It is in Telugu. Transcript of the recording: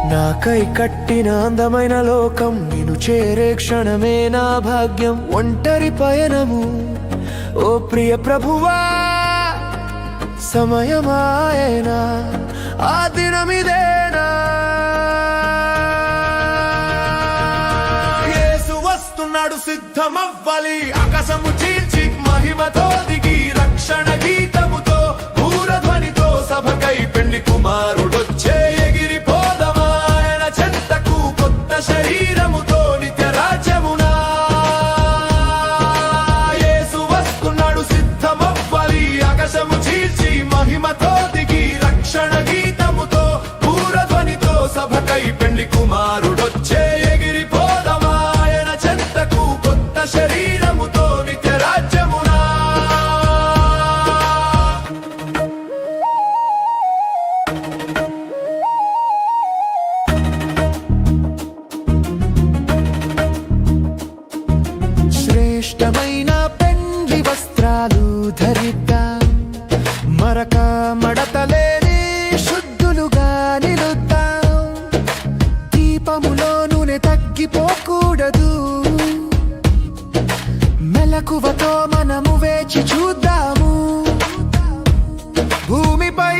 నాకై కట్టిన అందమైన లోకం నిన్ను చేరే క్షణమే నా భాగ్యం. ఒంటరి పయనము ఓ ప్రియ ప్రభువా, సమయమాయేనా ఆ దినమిదేనా. యేసు వస్తున్నాడు, సిద్ధమవ్వాలి, ఆకాశము చీల్చి మహిమతో దిగి రక్షణ గీతముతో భూరధ్వనితో సభకై పెళ్లి కుమారుడొచ్చే. ఎగిరిపోదమా ఆయన చెంతకు కొత్త శరీరముతో నిత్య రాజ్యమునా. యేసు వస్తున్నాడు, సిద్ధమవ్వాలి, ఆకాశము చీల్చి మహిమతో దిగి రక్షణ గీతముతో భూరధ్వనితో సభకై పెళ్లి కుమారుడొచ్చే. ఎగిరిపోదమా ఆయన చెంతకు కొత్త శరీరముతో నిత్య రాజ్యమునా. శ్రేష్టమైన పెండ్లి వస్త్రాలు ధరిద్దాం, మరక మడతలేని శుద్ధులుగా నిలుద్దాం. దీపములో నూనె తగ్గిపోకూడదు, మెలకువతో మనము వేచి చూద్దాము. భూమిపై